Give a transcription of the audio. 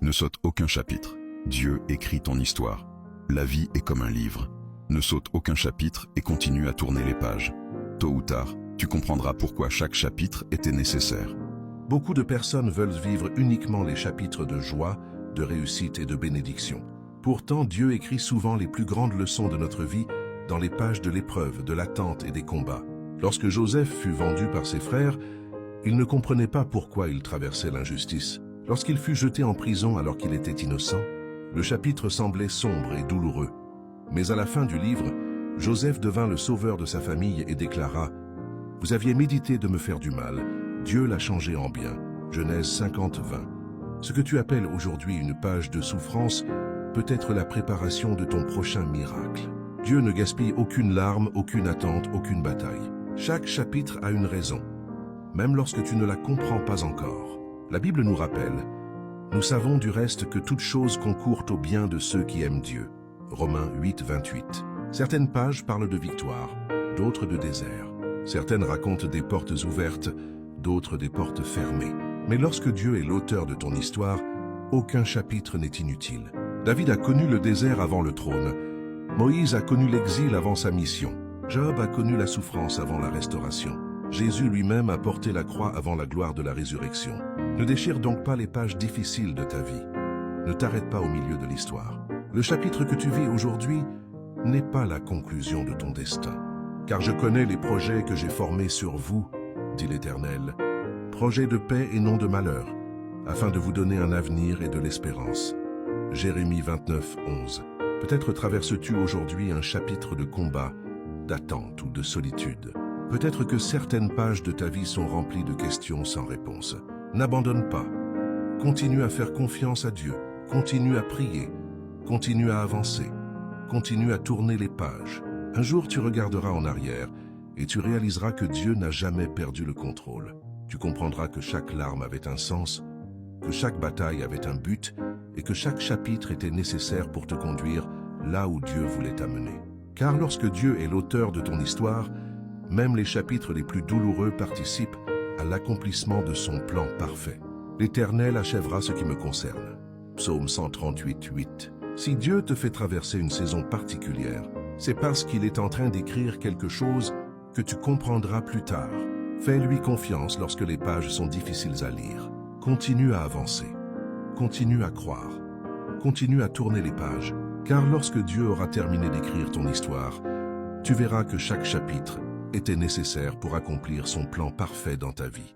Ne saute aucun chapitre. Dieu écrit ton histoire. La vie est comme un livre. Ne saute aucun chapitre et continue à tourner les pages. Tôt ou tard, tu comprendras pourquoi chaque chapitre était nécessaire. Beaucoup de personnes veulent vivre uniquement les chapitres de joie, de réussite et de bénédiction. Pourtant, Dieu écrit souvent les plus grandes leçons de notre vie dans les pages de l'épreuve, de l'attente et des combats. Lorsque Joseph fut vendu par ses frères, il ne comprenait pas pourquoi il traversait l'injustice. Lorsqu'il fut jeté en prison alors qu'il était innocent, le chapitre semblait sombre et douloureux. Mais à la fin du livre, Joseph devint le sauveur de sa famille et déclara « Vous aviez médité de me faire du mal, Dieu l'a changé en bien. » Genèse 50:20. Ce que tu appelles aujourd'hui une page de souffrance peut être la préparation de ton prochain miracle. Dieu ne gaspille aucune larme, aucune attente, aucune bataille. Chaque chapitre a une raison, même lorsque tu ne la comprends pas encore. La Bible nous rappelle « Nous savons du reste que toute chose concourt au bien de ceux qui aiment Dieu. » Romains 8:28. Certaines pages parlent de victoire, d'autres de désert. Certaines racontent des portes ouvertes, d'autres des portes fermées. Mais lorsque Dieu est l'auteur de ton histoire, aucun chapitre n'est inutile. David a connu le désert avant le trône. Moïse a connu l'exil avant sa mission. Job a connu la souffrance avant la restauration. Jésus lui-même a porté la croix avant la gloire de la résurrection. Ne déchire donc pas les pages difficiles de ta vie. Ne t'arrête pas au milieu de l'histoire. Le chapitre que tu vis aujourd'hui n'est pas la conclusion de ton destin. Car je connais les projets que j'ai formés sur vous, dit l'Éternel, projets de paix et non de malheur, afin de vous donner un avenir et de l'espérance. Jérémie 29:11. Peut-être traverses-tu aujourd'hui un chapitre de combat, d'attente ou de solitude. Peut-être que certaines pages de ta vie sont remplies de questions sans réponse. N'abandonne pas. Continue à faire confiance à Dieu. Continue à prier. Continue à avancer. Continue à tourner les pages. Un jour, tu regarderas en arrière et tu réaliseras que Dieu n'a jamais perdu le contrôle. Tu comprendras que chaque larme avait un sens, que chaque bataille avait un but et que chaque chapitre était nécessaire pour te conduire là où Dieu voulait t'amener. Car lorsque Dieu est l'auteur de ton histoire, même les chapitres les plus douloureux participent à l'accomplissement de son plan parfait. L'Éternel achèvera ce qui me concerne. Psaume 138:8. Si Dieu te fait traverser une saison particulière, c'est parce qu'il est en train d'écrire quelque chose que tu comprendras plus tard. Fais-lui confiance lorsque les pages sont difficiles à lire. Continue à avancer. Continue à croire. Continue à tourner les pages, car lorsque Dieu aura terminé d'écrire ton histoire, tu verras que chaque chapitre était nécessaire pour accomplir son plan parfait dans ta vie.